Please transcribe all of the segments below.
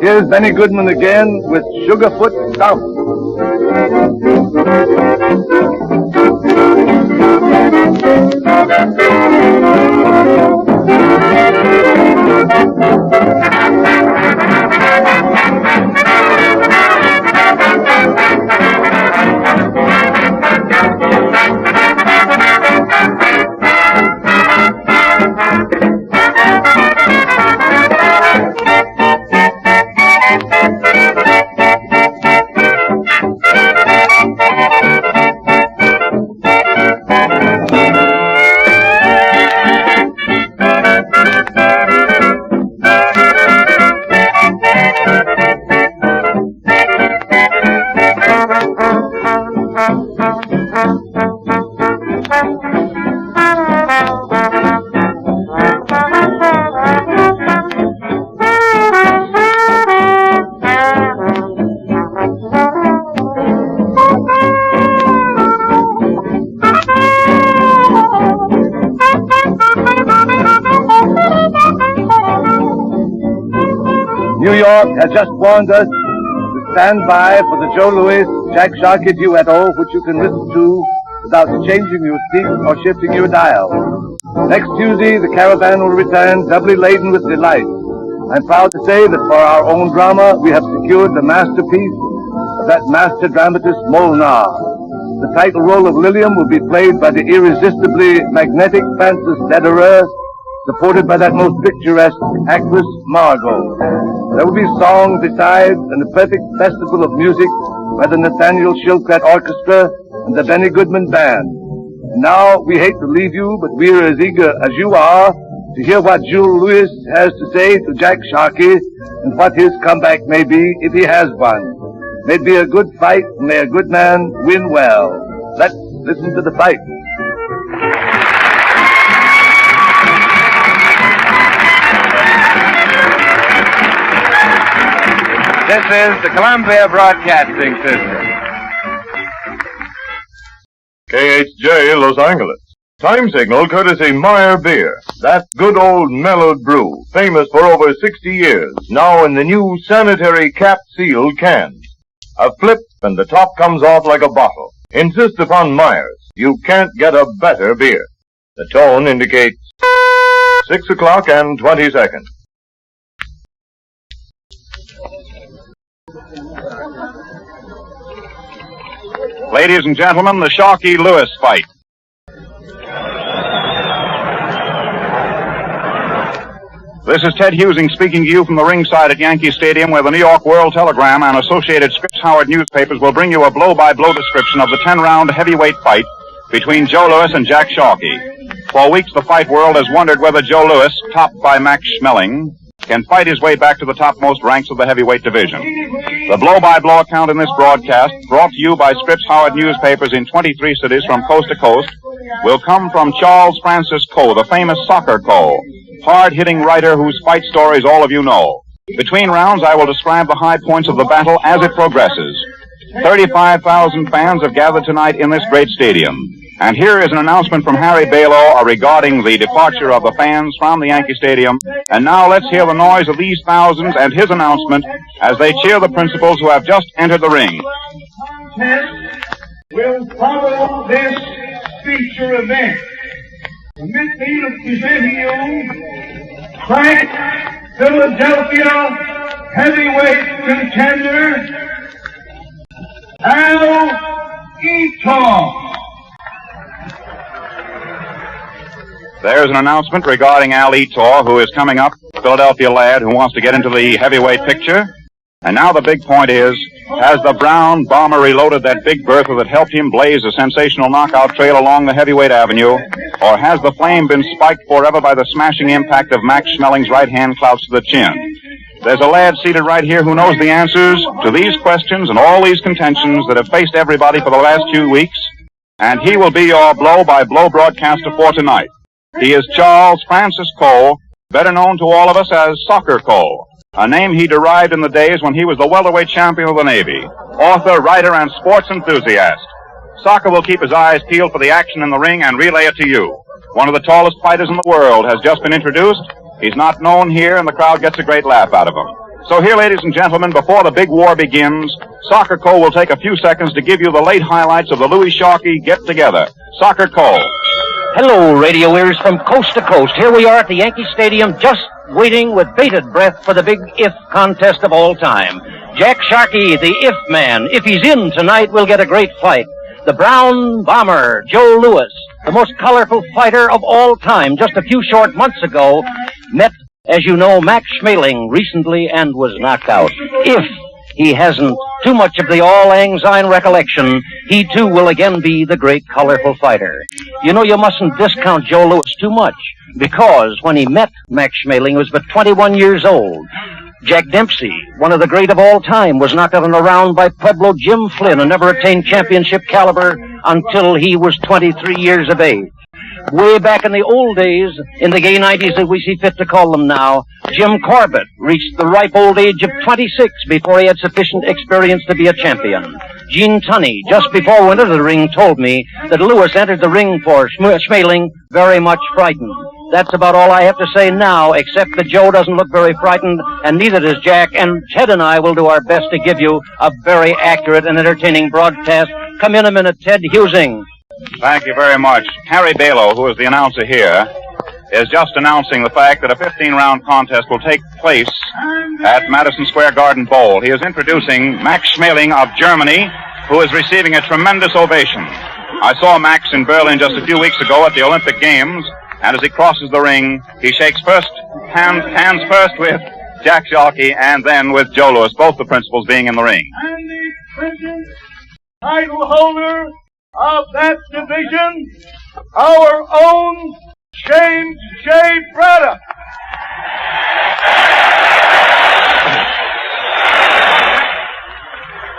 Here's Benny Goodman again with Sugarfoot Stout. New York has just warned us to stand by for the Joe Louis, Jack Sharkey duetto, which you can listen to without changing your seat or shifting your dial. Next Tuesday, the caravan will return doubly laden with delight. I'm proud to say that for our own drama, we have secured the masterpiece of that master dramatist Molnar. The title role of Lilium will be played by the irresistibly magnetic Frances Lederer, supported by that most picturesque actress Margot. There will be song besides and a perfect festival of music by the Nathaniel Shilkret Orchestra and the Benny Goodman Band. And now, we hate to leave you, but we're as eager as you are to hear what Jules Louis has to say to Jack Sharkey and what his comeback may be if he has one. May it be a good fight, and may a good man win well. Let's listen to the fight. This is the Columbia Broadcasting System. KHJ, Los Angeles. Time signal courtesy Meyer Beer. That good old mellowed brew, famous for over 60 years, now in the new sanitary cap-sealed cans. A flip and the top comes off like a bottle. Insist upon Meyer's. You can't get a better beer. The tone indicates 6 o'clock and 20 seconds. Ladies and gentlemen, the Sharkey-Lewis fight. This is Ted Husing speaking to you from the ringside at Yankee Stadium, where the New York World Telegram and Associated Scripps Howard newspapers will bring you a blow-by-blow description of the 10-round heavyweight fight between Joe Louis and Jack Sharkey. For weeks, the fight world has wondered whether Joe Louis, topped by Max Schmeling, can fight his way back to the topmost ranks of the heavyweight division. The blow-by-blow account in this broadcast, brought to you by Scripps Howard newspapers in 23 cities from coast to coast, will come from Charles Francis Coe, the famous soccer Coe, hard-hitting writer whose fight stories all of you know. Between rounds, I will describe the high points of the battle as it progresses. 35,000 fans have gathered tonight in this great stadium. And here is an announcement from Harry Balow regarding the departure of the fans from the Yankee Stadium. And now let's hear the noise of these thousands and his announcement as they cheer the principals who have just entered the ring. Will follow this feature event. Permit me to present you Frank Philadelphia heavyweight contender Al Eaton. There's an announcement regarding Al Eaton, who is coming up, Philadelphia lad who wants to get into the heavyweight picture. And now the big point is, has the Brown Bomber reloaded that big bertha that helped him blaze a sensational knockout trail along the heavyweight avenue, or has the flame been spiked forever by the smashing impact of Max Schmeling's right hand clouts to the chin? There's a lad seated right here who knows the answers to these questions and all these contentions that have faced everybody for the last 2 weeks, and he will be your blow-by-blow broadcaster for tonight. He is Charles Francis Coe, better known to all of us as Soccer Coe, a name he derived in the days when he was the welterweight champion of the Navy, author, writer, and sports enthusiast. Soccer will keep his eyes peeled for the action in the ring and relay it to you. One of the tallest fighters in the world has just been introduced. He's not known here, and the crowd gets a great laugh out of him. So here, ladies and gentlemen, before the big war begins, Soccer Cole will take a few seconds to give you the late highlights of the Louis Sharkey get-together. Soccer Cole. Hello, radio ears from coast to coast. Here we are at the Yankee Stadium, just waiting with bated breath for the big if contest of all time. Jack Sharkey, the if man. If he's in tonight, we'll get a great fight. The Brown Bomber, Joe Louis, the most colorful fighter of all time, just a few short months ago, met, as you know, Max Schmeling recently and was knocked out. If he hasn't too much of the all-lang syne recollection, he too will again be the great colorful fighter. You know, you mustn't discount Joe Louis too much, because when he met Max Schmeling, he was but 21 years old. Jack Dempsey, one of the great of all time, was knocked out in a round by Pueblo Jim Flynn and never attained championship caliber until he was 23 years of age. Way back in the old days, in the gay 90s that we see fit to call them now, Jim Corbett reached the ripe old age of 26 before he had sufficient experience to be a champion. Gene Tunney, just before we went into the ring, told me that Louis entered the ring for Schmeling very much frightened. That's about all I have to say now, except that Joe doesn't look very frightened, and neither does Jack, and Ted and I will do our best to give you a very accurate and entertaining broadcast. Come in a minute, Ted Husing. Thank you very much. Harry Balow, who is the announcer here, is just announcing the fact that a 15-round contest will take place at Madison Square Garden Bowl. He is introducing Max Schmeling of Germany, who is receiving a tremendous ovation. I saw Max in Berlin just a few weeks ago at the Olympic Games, and as he crosses the ring, he shakes hands first with Jack Sharkey and then with Joe Louis, both the principals being in the ring. And the present title holder of that division, our own James J. Braddock.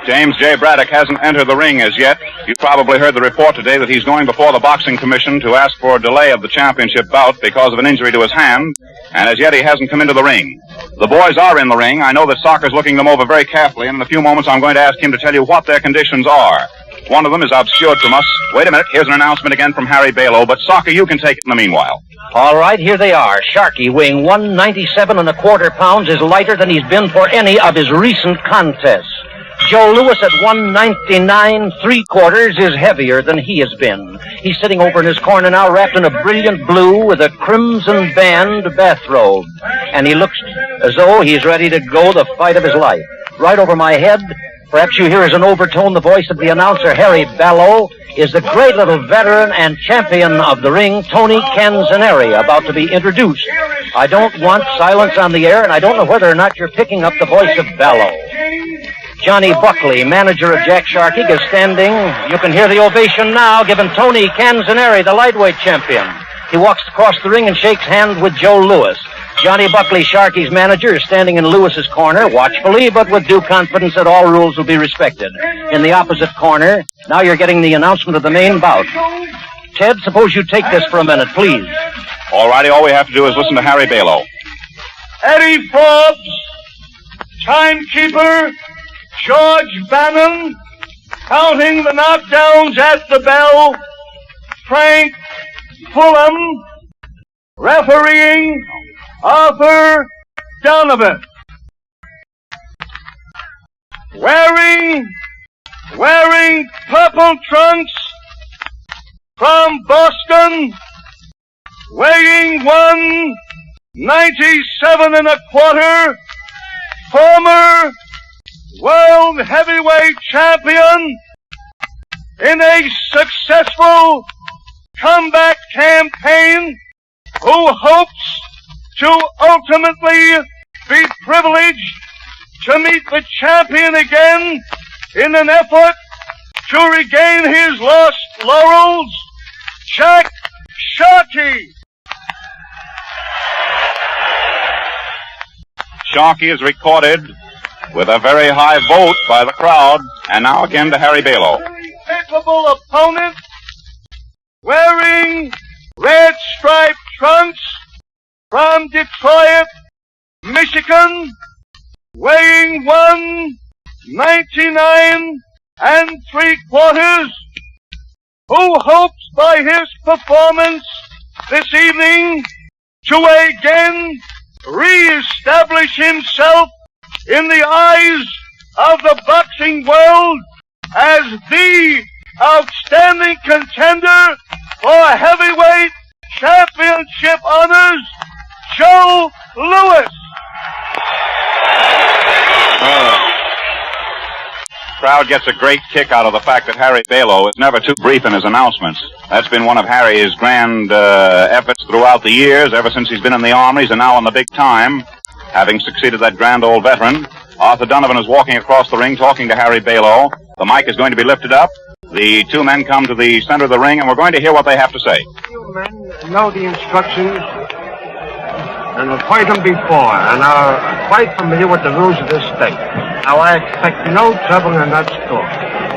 James J. Braddock hasn't entered the ring as yet. You probably heard the report today that he's going before the Boxing Commission to ask for a delay of the championship bout because of an injury to his hand, and as yet he hasn't come into the ring. The boys are in the ring. I know that Soccer's looking them over very carefully, and in a few moments I'm going to ask him to tell you what their conditions are. One of them is obscured from us. Wait a minute, here's an announcement again from Harry Balow, but Soccer, you can take it in the meanwhile. All right, here they are. Sharkey, weighing 197.25 pounds, is lighter than he's been for any of his recent contests. Joe Louis at 199.75 is heavier than he has been. He's sitting over in his corner now, wrapped in a brilliant blue with a crimson band bathrobe. And he looks as though he's ready to go the fight of his life. Right over my head, perhaps you hear as an overtone the voice of the announcer, Harry Balow, is the great little veteran and champion of the ring, Tony Canzoneri, about to be introduced. I don't want silence on the air, and I don't know whether or not you're picking up the voice of Balow. Johnny Buckley, manager of Jack Sharkey, is standing. You can hear the ovation now given Tony Canzoneri, the lightweight champion. He walks across the ring and shakes hands with Joe Louis. Johnny Buckley, Sharkey's manager, is standing in Lewis's corner, watchfully, but with due confidence that all rules will be respected. In the opposite corner, now you're getting the announcement of the main bout. Ted, suppose you take this for a minute, please. All righty, all we have to do is listen to Harry Balow. Eddie Forbes, timekeeper, George Bannon, counting the knockdowns at the bell, Frank Fulham, refereeing Arthur Donovan. Wearing purple trunks from Boston, weighing 197.25, former world heavyweight champion in a successful comeback campaign, who hopes to ultimately be privileged to meet the champion again in an effort to regain his lost laurels, Jack Sharkey. Sharkey is recorded with a very high vote by the crowd. And now again to Harry Balow. Very capable opponent, wearing red striped trunks from Detroit, Michigan, weighing 199.75, who hopes by his performance this evening to again reestablish himself in the eyes of the boxing world as the outstanding contender for heavyweight championship honors, Joe Louis. Crowd gets a great kick out of the fact that Harry Balo is never too brief in his announcements. That's been one of Harry's grand efforts throughout the years, ever since he's been in the armies and now in the big time. Having succeeded that grand old veteran, Arthur Donovan is walking across the ring talking to Harry Balo. The mic is going to be lifted up. The two men come to the center of the ring, and we're going to hear what they have to say. You men know the instructions and have heard them before and are quite familiar with the rules of this state. Now, I expect no trouble in that store.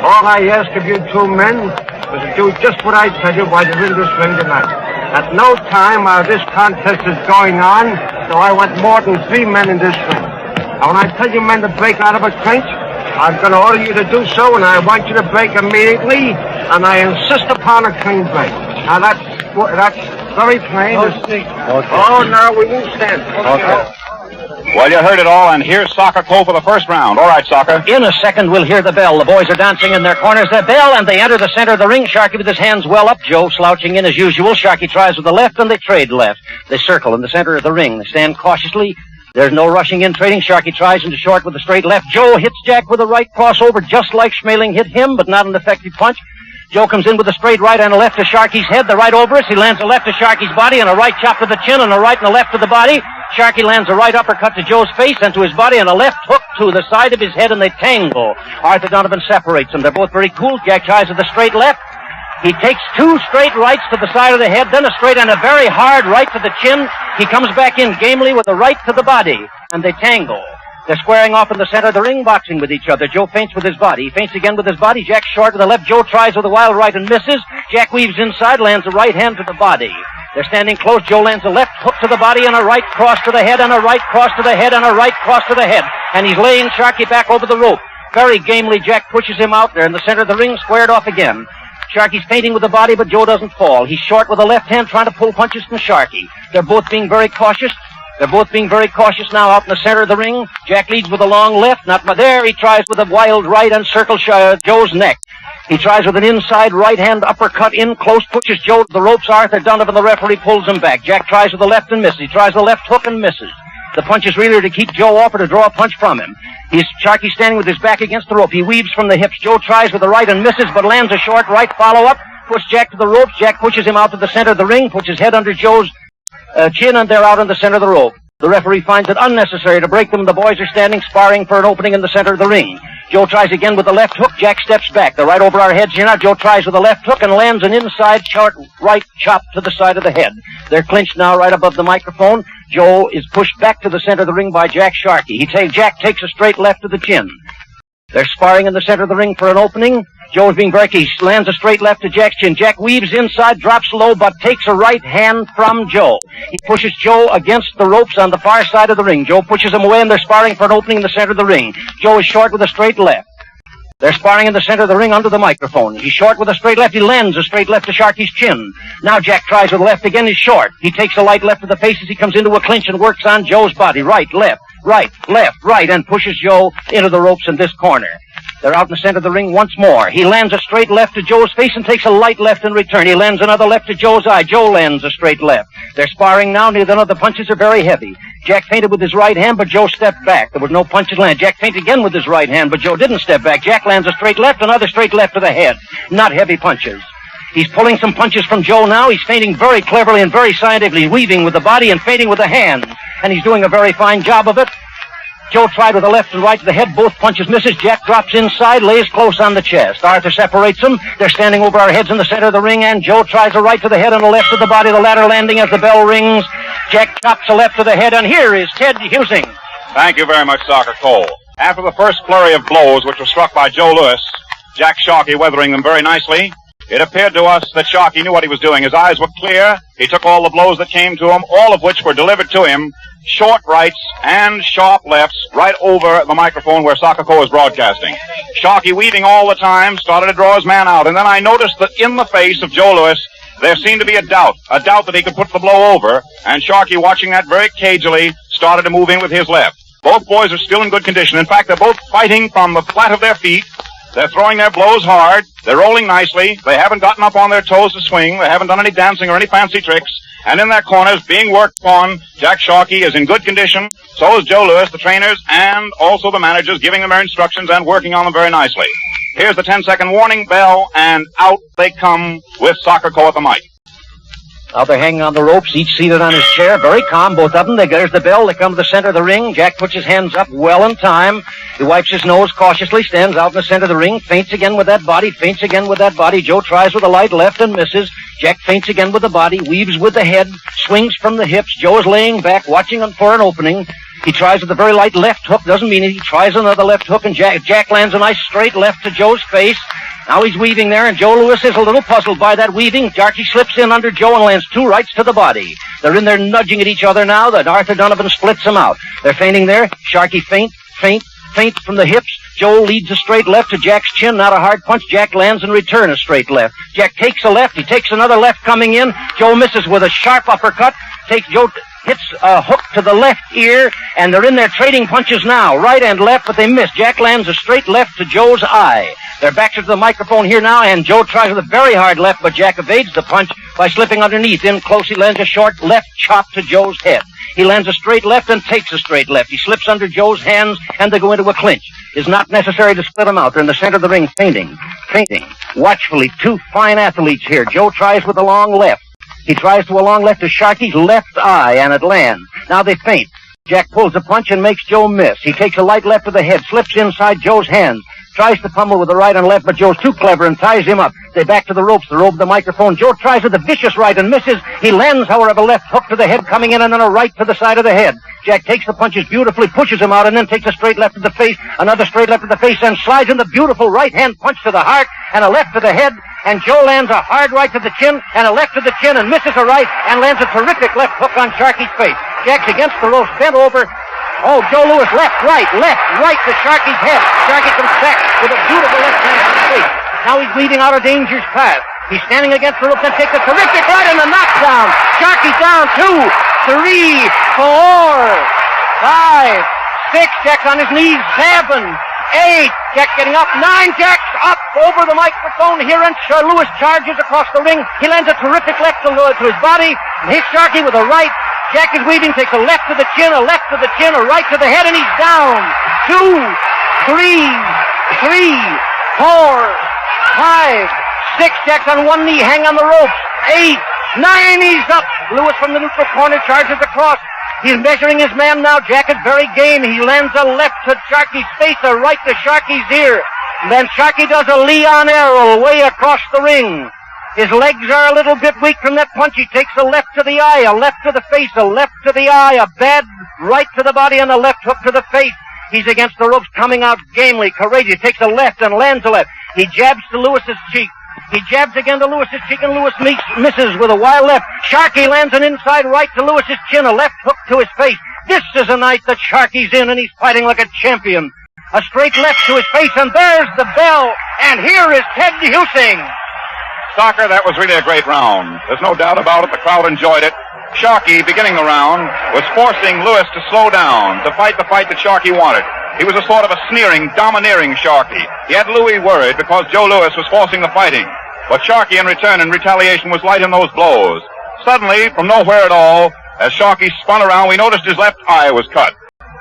All I ask of you two men is to do just what I tell you while you're in this ring tonight. At no time while this contest is going on, so I want more than 3 men in this ring. Now, when I tell you men to break out of a clinch, I'm going to order you to do so, and I want you to break immediately, and I insist upon a clean break. Now, that's very plain. Okay. Oh, no, we won't stand. Okay. Well, you heard it all, and here's Soccer Cole for the first round. All right, Soccer. In a second, we'll hear the bell. The boys are dancing in their corners. The bell, and they enter the center of the ring. Sharkey with his hands well up. Joe slouching in as usual. Sharkey tries with the left, and they trade left. They circle in the center of the ring. They stand cautiously. There's no rushing in trading. Sharkey tries into short with a straight left. Joe hits Jack with a right crossover, just like Schmeling hit him, but not an effective punch. Joe comes in with a straight right and a left to Sharkey's head. The right over us. He lands a left to Sharkey's body and a right chop to the chin and a right and a left to the body. Sharkey lands a right uppercut to Joe's face and to his body and a left hook to the side of his head, and they tangle. Arthur Donovan separates them. They're both very cool. Jack tries with a straight left. He takes 2 straight rights to the side of the head, then a straight and a very hard right to the chin. He comes back in gamely with a right to the body, and they tangle. They're squaring off in the center of the ring, boxing with each other. Joe feints with his body. He feints again with his body. Jack short with the left. Joe tries with a wild right and misses. Jack weaves inside, lands a right hand to the body. They're standing close. Joe lands a left hook to the body and a right cross to the head and a right cross to the head and a right cross to the head. And he's laying Sharkey back over the rope. Very gamely, Jack pushes him out there in the center of the ring, squared off again. Sharkey's feinting with the body, but Joe doesn't fall. He's short with the left hand, trying to pull punches from Sharkey. They're both being very cautious. They're both being very cautious now out in the center of the ring. Jack leads with a long left. Not there. He tries with a wild right and circles Joe's neck. He tries with an inside right hand uppercut in close, pushes Joe to the ropes. Arthur Donovan, the referee, pulls him back. Jack tries with the left and misses. He tries the left hook and misses. The punch is really to keep Joe off or to draw a punch from him. Sharkey standing with his back against the rope. He weaves from the hips. Joe tries with the right and misses, but lands a short right follow-up. Puts Jack to the ropes. Jack pushes him out to the center of the ring, puts his head under Joe's chin, and they're out in the center of the rope. The referee finds it unnecessary to break them. The boys are standing, sparring for an opening in the center of the ring. Joe tries again with the left hook. Jack steps back. They're right over our heads here now. Joe tries with the left hook and lands an inside short right chop to the side of the head. They're clinched now right above the microphone. Joe is pushed back to the center of the ring by Jack Sharkey. Jack takes a straight left to the chin. They're sparring in the center of the ring for an opening. Joe's being very keen. He lands a straight left to Jack's chin. Jack weaves inside, drops low, but takes a right hand from Joe. He pushes Joe against the ropes on the far side of the ring. Joe pushes him away, and they're sparring for an opening in the center of the ring. Joe is short with a straight left. They're sparring in the center of the ring under the microphone. He's short with a straight left. He lands a straight left to Sharkey's chin. Now Jack tries with the left again. He's short. He takes a light left to the face as he comes into a clinch and works on Joe's body. Right, left, and pushes Joe into the ropes in this corner. They're out in the center of the ring once more. He lands a straight left to Joe's face and takes a light left in return. He lands another left to Joe's eye. Joe lands a straight left. They're sparring now. Neither of the punches are very heavy. Jack feinted with his right hand, but Joe stepped back. There was no punches landed. Jack feinted again with his right hand, but Joe didn't step back. Jack lands a straight left, another straight left to the head. Not heavy punches. He's pulling some punches from Joe now. He's feinting very cleverly and very scientifically, weaving with the body and feinting with the hand. And he's doing a very fine job of it. Joe tried with the left and right to the head. Both punches misses. Jack drops inside, lays close on the chest. Arthur separates them. They're standing over our heads in the center of the ring, and Joe tries a right to the head and a left to the body, the latter landing as the bell rings. Jack chops a left to the head, and here is Ted Husing. Thank you very much, Soccer Cole. After the first flurry of blows, which were struck by Joe Louis, Jack Sharkey weathering them very nicely, it appeared to us that Sharkey knew what he was doing. His eyes were clear. He took all the blows that came to him, all of which were delivered to him, short rights and sharp lefts, right over the microphone where Soccer Cole was broadcasting. Sharkey weaving all the time, started to draw his man out, and then I noticed that in the face of Joe Louis, there seemed to be a doubt that he could put the blow over, and Sharkey, watching that very cagily, started to move in with his left. Both boys are still in good condition. In fact, they're both fighting from the flat of their feet. They're throwing their blows hard. They're rolling nicely. They haven't gotten up on their toes to swing. They haven't done any dancing or any fancy tricks. And in their corners, being worked upon, Jack Sharkey is in good condition. So is Joe Louis, the trainers, and also the managers, giving them their instructions and working on them very nicely. Here's the 10-second warning bell, and out they come with Soccer Co. at the mic. Now they're hanging on the ropes, each seated on his chair, very calm, both of them. There's the bell. They come to the center of the ring. Jack puts his hands up well in time. He wipes his nose cautiously, stands out in the center of the ring, feints again with that body, feints again with that body. Joe tries with a light left and misses. Jack feints again with the body, weaves with the head, swings from the hips. Joe is laying back, watching for an opening. He tries with a very light left hook, doesn't mean it. He tries another left hook, and Jack lands a nice straight left to Joe's face. Now he's weaving there, and Joe Louis is a little puzzled by that weaving. Sharkey slips in under Joe and lands two rights to the body. They're in there nudging at each other now. That Arthur Donovan splits them out. They're feinting there. Sharkey feint from the hips. Joe leads a straight left to Jack's chin, not a hard punch. Jack lands in return a straight left. Jack takes a left. He takes another left coming in. Joe misses with a sharp uppercut. Joe hits a hook to the left ear, and they're in there trading punches now, right and left, but they miss. Jack lands a straight left to Joe's eye. They're back to the microphone here now, and Joe tries with a very hard left, but Jack evades the punch by slipping underneath. In close, he lands a short left chop to Joe's head. He lands a straight left and takes a straight left. He slips under Joe's hands, and they go into a clinch. It's not necessary to split them out. They're in the center of the ring, feinting. Watchfully, two fine athletes here. Joe tries with a long left. He tries to a long left to Sharkey's left eye, and it lands. Now they feint. Jack pulls a punch and makes Joe miss. He takes a light left to the head, slips inside Joe's hands, tries to pummel with the right and left, but Joe's too clever and ties him up. They back to the ropes. They're over the microphone. Joe tries with a vicious right and misses. He lands, however, a left hook to the head coming in, and then a right to the side of the head. Jack takes the punches beautifully, pushes him out, and then takes a straight left to the face, another straight left to the face, and slides in the beautiful right-hand punch to the heart, and a left to the head, and Joe lands a hard right to the chin, and a left to the chin, and misses a right, and lands a terrific left hook on Sharkey's face. Jack's against the ropes, bent over. Oh, Joe Louis, left, right to Sharkey's head. Sharkey comes back with a beautiful left hand to the face. Now he's leading out of danger's path. He's standing against the ropes and takes a terrific right and a knockdown. Sharkey down, 2, 3, 4, 5, 6. Jack's on his knees, 7, 8. Jack getting up, 9. Jack's up over the microphone here, and Louis charges across the ring. He lands a terrific left to his body, and hits Sharkey with a right. Jack is weaving, takes a left to the chin, a left to the chin, a right to the head, and he's down. 2, 3, 4, 5, 6. Jack's on one knee, hang on the ropes. 8, 9, he's up. Louis from the neutral corner charges across. He's measuring his man now. Jack is very game. He lands a left to Sharkey's face, a right to Sharkey's ear. And then Sharkey does a Leon arrow way across the ring. His legs are a little bit weak from that punch. He takes a left to the eye, a left to the face, a left to the eye, a bad right to the body, and a left hook to the face. He's against the ropes, coming out gamely, courageous. He takes a left and lands a left. He jabs to Lewis's cheek. He jabs again to Lewis's cheek, and Louis misses with a wild left. Sharkey lands an inside right to Lewis's chin, a left hook to his face. This is a night that Sharkey's in, and he's fighting like a champion. A straight left to his face, and there's the bell. And here is Ted Husing. Soccer, that was really a great round. There's no doubt about it. The crowd enjoyed it. Sharkey, beginning the round, was forcing Louis to slow down, to fight the fight that Sharkey wanted. He was a sort of a sneering, domineering Sharkey. He had Louis worried because Joe Louis was forcing the fighting. But Sharkey, in return, in retaliation, was light in those blows. Suddenly, from nowhere at all, as Sharkey spun around, we noticed his left eye was cut.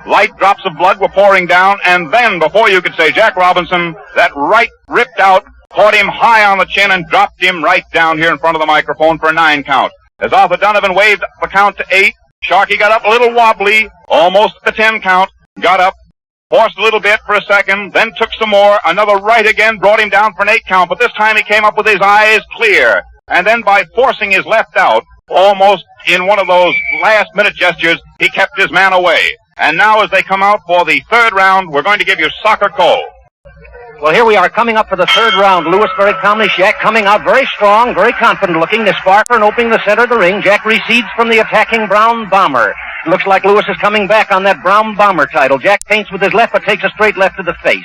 Light drops of blood were pouring down, and then, before you could say Jack Robinson, that right ripped out, caught him high on the chin, and dropped him right down here in front of the microphone for a 9 count. As Arthur Donovan waved the count to 8, Sharkey got up a little wobbly, almost at the 10 count, got up, forced a little bit for a second, then took some more. Another right again brought him down for an 8 count, but this time he came up with his eyes clear. And then by forcing his left out, almost in one of those last-minute gestures, he kept his man away. And now as they come out for the 3rd round, we're going to give you Soccer Co. Well, here we are coming up for the 3rd round. Louis very calmly, Jack coming out very strong, very confident looking. They spar for an opening the center of the ring. Jack recedes from the attacking Brown Bomber. Looks like Louis is coming back on that Brown Bomber title. Jack feints with his left, but takes a straight left to the face.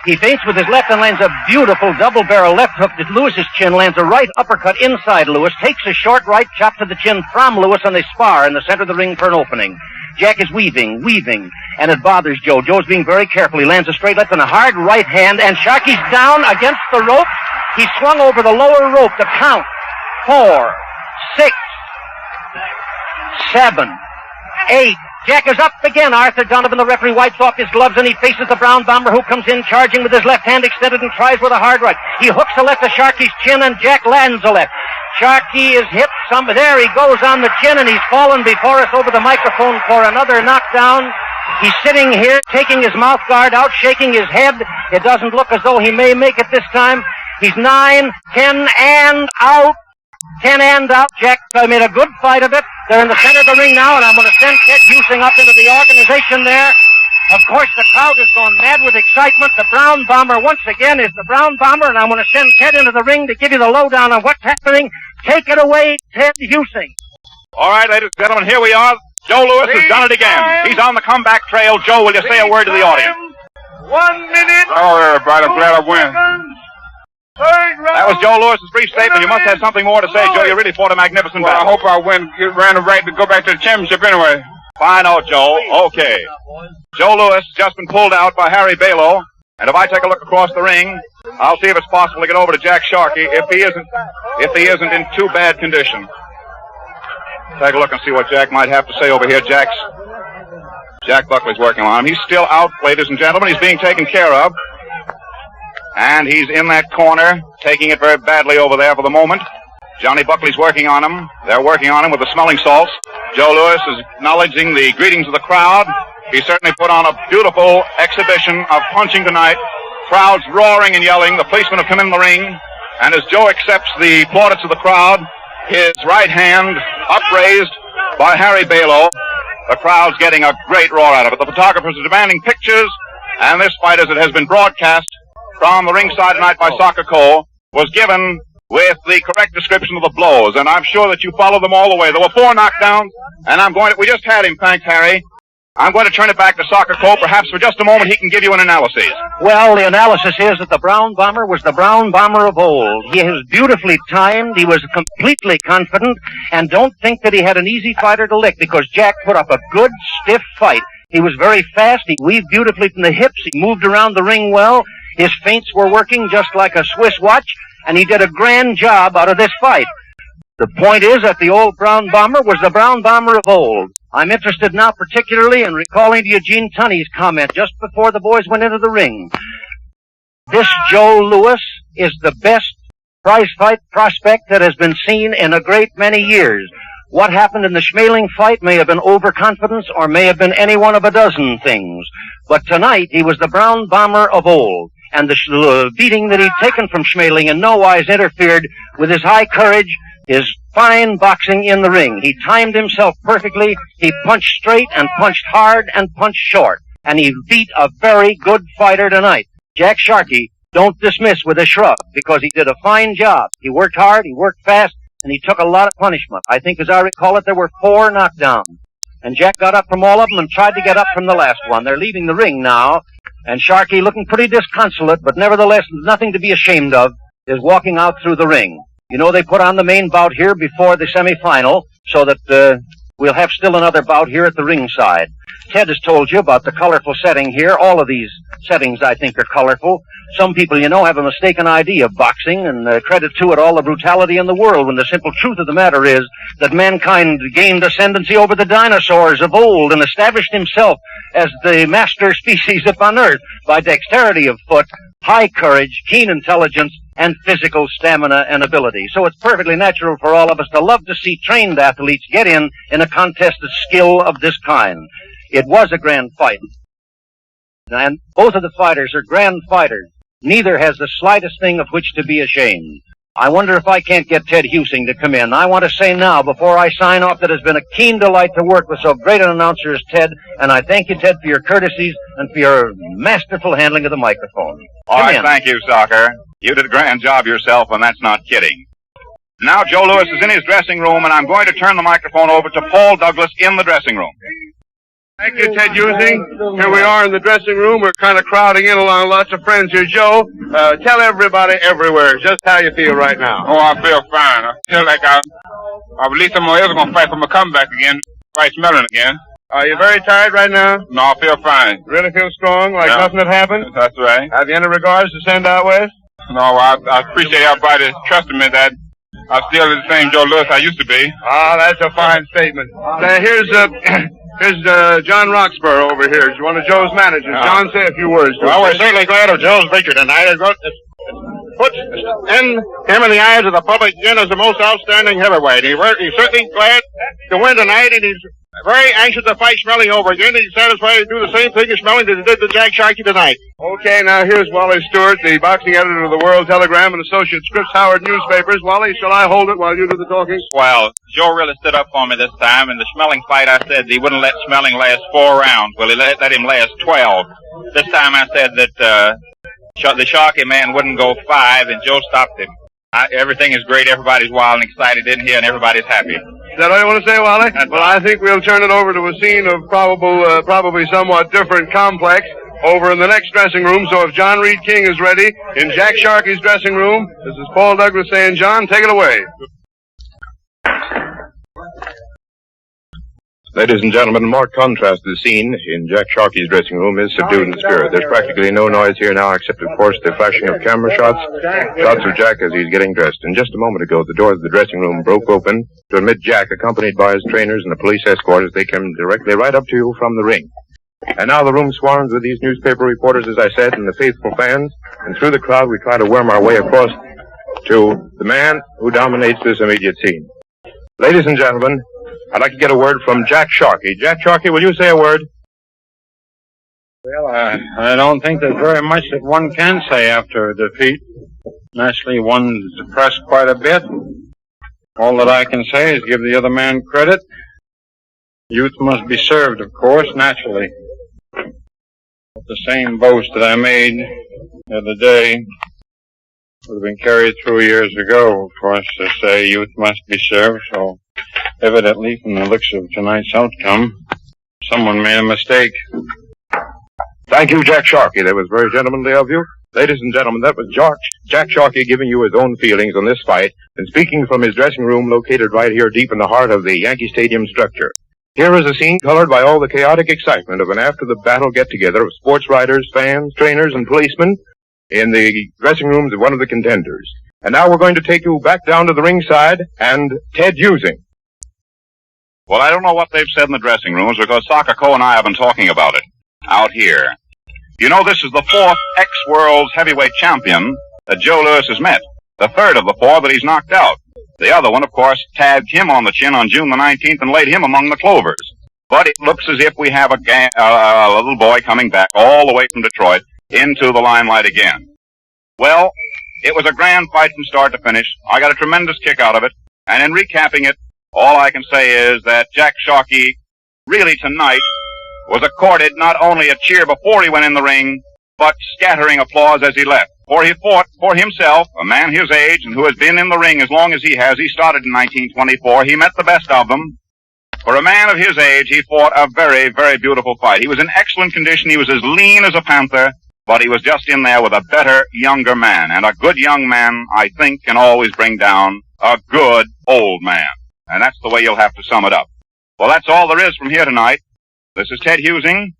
He feints with his left and lands a beautiful double-barrel left hook to Lewis's chin, lands a right uppercut inside Louis, takes a short right chop to the chin from Louis, and they spar in the center of the ring for an opening. Jack is weaving, and it bothers Joe. Joe's being very careful. He lands a straight left and a hard right hand, and Sharkey's down against the rope. He swung over the lower rope to count 4, 6, 7, 8. Jack is up again. Arthur Donovan, the referee, wipes off his gloves, and he faces the brown bomber, who comes in charging with his left hand extended and tries with a hard right. He hooks a left to Sharkey's chin, and Jack lands a left. Sharkey is hit. There he goes on the chin, and he's fallen before us over the microphone for another knockdown. He's sitting here, taking his mouth guard out, shaking his head. It doesn't look as though he may make it this time. He's 9, 10, and out. 10 and out. Jack made a good fight of it. They're in the center of the ring now, and I'm going to send Ted Husing up into the organization there. Of course, the crowd is going mad with excitement. The Brown Bomber, once again, is the Brown Bomber, and I'm going to send Ted into the ring to give you the lowdown on what's happening. Take it away, Ted Husing. All right, ladies and gentlemen, here we are. Joe Louis has done it again. He's on the comeback trail. Joe, will you say a word to the audience? 1 minute. Oh, everybody, I'm glad I win. That was Joe Louis's brief statement. You must have something more to say, Joe. You really fought a magnificent Well, battle. I hope I win. Ran the right to go back to the championship anyway. Fine out, Joe. Okay. Joe Louis has just been pulled out by Harry Balo. And if I take a look across the ring, I'll see if it's possible to get over to Jack Sharkey if he isn't in too bad condition. Take a look and see what Jack might have to say over here. Jack Buckley's working on him. He's still out, ladies and gentlemen. He's being taken care of. And he's in that corner, taking it very badly over there for the moment. Johnny Buckley's working on him. They're working on him with the smelling salts. Joe Louis is acknowledging the greetings of the crowd. He certainly put on a beautiful exhibition of punching tonight. Crowds roaring and yelling. The policemen have come in the ring. And as Joe accepts the plaudits of the crowd, his right hand upraised by Harry Balo, the crowd's getting a great roar out of it. The photographers are demanding pictures, and this fight, as it has been broadcast from the ringside tonight by Soccer Cole, was given with the correct description of the blows, and I'm sure that you followed them all the way. There were 4 knockdowns, and we just had him, thanks, Harry. I'm going to turn it back to Soccer Cole. Perhaps for just a moment he can give you an analysis. Well, the analysis is that the Brown Bomber was the Brown Bomber of old. He was beautifully timed. He was completely confident, and don't think that he had an easy fighter to lick, because Jack put up a good, stiff fight. He was very fast. He weaved beautifully from the hips. He moved around the ring well. His feints were working just like a Swiss watch, and he did a grand job out of this fight. The point is that the old Brown Bomber was the Brown Bomber of old. I'm interested now particularly in recalling to Eugene Tunney's comment just before the boys went into the ring. This Joe Louis is the best prize fight prospect that has been seen in a great many years. What happened in the Schmeling fight may have been overconfidence or may have been any one of a dozen things. But tonight he was the Brown Bomber of old. And the beating that he'd taken from Schmeling in no wise interfered with his high courage, his fine boxing in the ring. He timed himself perfectly. He punched straight and punched hard and punched short. And he beat a very good fighter tonight. Jack Sharkey, don't dismiss with a shrug, because he did a fine job. He worked hard, he worked fast, and he took a lot of punishment. I think, as I recall it, there were 4 knockdowns. And Jack got up from all of them and tried to get up from the last one. They're leaving the ring now. And Sharkey, looking pretty disconsolate, but nevertheless nothing to be ashamed of, is walking out through the ring. You know, they put on the main bout here before the semifinal, so that we'll have still another bout here at the ringside. Ted has told you about the colorful setting here. All of these settings, I think, are colorful. Some people, you know, have a mistaken idea of boxing and credit to it all the brutality in the world, when the simple truth of the matter is that mankind gained ascendancy over the dinosaurs of old and established himself as the master species upon earth by dexterity of foot, high courage, keen intelligence, and physical stamina and ability. So it's perfectly natural for all of us to love to see trained athletes get in a contest of skill of this kind. It was a grand fight. And both of the fighters are grand fighters. Neither has the slightest thing of which to be ashamed. I wonder if I can't get Ted Husing to come in. I want to say now, before I sign off, that it has been a keen delight to work with so great an announcer as Ted, and I thank you, Ted, for your courtesies and for your masterful handling of the microphone. All right, thank you, Soccer. You did a grand job yourself, and that's not kidding. Now Joe Louis is in his dressing room, and I'm going to turn the microphone over to Paul Douglas in the dressing room. Thank you, Ted Husing. Here we are in the dressing room. We're kind of crowding in along lots of friends here. Joe, tell everybody everywhere just how you feel right now. Oh, I feel fine. I feel like I believe some more ever going to fight for my comeback again, fight Mellon again. Are you very tired right now? No, I feel fine. Really feel strong, like Yeah. nothing had happened? That's right. Have you any regards to send out west? No, I appreciate everybody trusting me that I'm still the same Joe Lewis I used to be. Ah, that's a fine statement. Here's John Roxborough over here. He's one of Joe's managers. John, say a few words. Well, we're certainly glad of Joe's victory tonight. It puts him in the eyes of the public again as the most outstanding heavyweight. He's certainly glad to win tonight, and he's very anxious to fight Schmeling over again. He's satisfied to do the same thing as Schmeling that he did to Jack Sharkey tonight. Okay, now here's Wally Stewart, the boxing editor of the World Telegram and Associate Scripps Howard newspapers. Wally, shall I hold it while you do the talking? Well, Joe really stood up for me this time. In the Schmeling fight, I said he wouldn't let Schmeling last 4 rounds. Well, he let him last 12. This time I said that the Sharkey man wouldn't go 5, and Joe stopped him. Everything is great. Everybody's wild and excited in here, and everybody's happy. Is that all you want to say, Wally? Well, I think we'll turn it over to a scene of probably somewhat different complex over in the next dressing room. So if John Reed King is ready in Jack Sharkey's dressing room, this is Paul Douglas saying, John, take it away. Ladies and gentlemen, in marked contrast to the scene in Jack Sharkey's dressing room is subdued in spirit. There's practically no noise here now except, of course, the flashing of camera shots of Jack as he's getting dressed. And just a moment ago, the doors of the dressing room broke open to admit Jack, accompanied by his trainers and a police escort, as they came directly right up to you from the ring. And now the room swarms with these newspaper reporters, as I said, and the faithful fans. And through the crowd, we try to worm our way across to the man who dominates this immediate scene. Ladies and gentlemen, I'd like to get a word from Jack Sharkey. Jack Sharkey, will you say a word? Well, I don't think there's very much that one can say after a defeat. Naturally, one's depressed quite a bit. All that I can say is give the other man credit. Youth must be served, of course, naturally. But the same boast that I made the other day would have been carried through years ago, of course, to say youth must be served, so evidently, from the looks of tonight's outcome, someone made a mistake. Thank you, Jack Sharkey. That was very gentlemanly of you. Ladies and gentlemen, that was Jack Sharkey giving you his own feelings on this fight and speaking from his dressing room located right here deep in the heart of the Yankee Stadium structure. Here is a scene colored by all the chaotic excitement of an after-the-battle get-together of sports writers, fans, trainers, and policemen in the dressing rooms of one of the contenders. And now we're going to take you back down to the ringside and Ted Using. Well, I don't know what they've said in the dressing rooms because Sakako and I have been talking about it out here. You know, this is the 4th ex-world's heavyweight champion that Joe Lewis has met. The 3rd of the 4 that he's knocked out. The other one, of course, tabbed him on the chin on June the 19th and laid him among the clovers. But it looks as if we have a little boy coming back all the way from Detroit into the limelight again. Well, it was a grand fight from start to finish. I got a tremendous kick out of it. And in recapping it, all I can say is that Jack Sharkey really tonight was accorded not only a cheer before he went in the ring, but scattering applause as he left. For he fought for himself, a man his age and who has been in the ring as long as he has. He started in 1924. He met the best of them. For a man of his age, he fought a very, very beautiful fight. He was in excellent condition. He was as lean as a panther, but he was just in there with a better, younger man. And a good young man, I think, can always bring down a good old man. And that's the way you'll have to sum it up. Well, that's all there is from here tonight. This is Ted Using,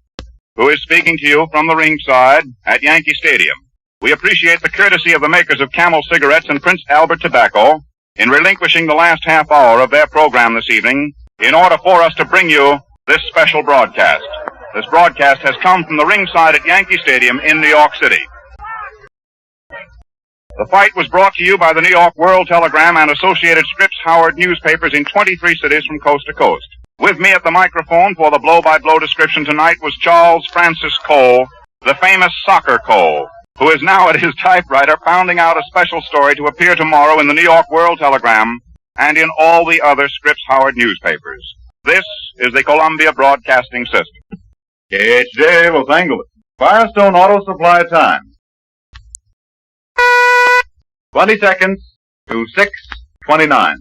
who is speaking to you from the ringside at Yankee Stadium. We appreciate the courtesy of the makers of Camel Cigarettes and Prince Albert Tobacco in relinquishing the last half hour of their program this evening in order for us to bring you this special broadcast. This broadcast has come from the ringside at Yankee Stadium in New York City. The fight was brought to you by the New York World Telegram and Associated Scripps Howard newspapers in 23 cities from coast to coast. With me at the microphone for the blow-by-blow description tonight was Charles Francis Cole, the famous Soccer Cole, who is now at his typewriter pounding out a special story to appear tomorrow in the New York World Telegram and in all the other Scripps Howard newspapers. This is the Columbia Broadcasting System. KHJ, Los Angeles. Firestone Auto Supply time. 20 seconds to 6:29.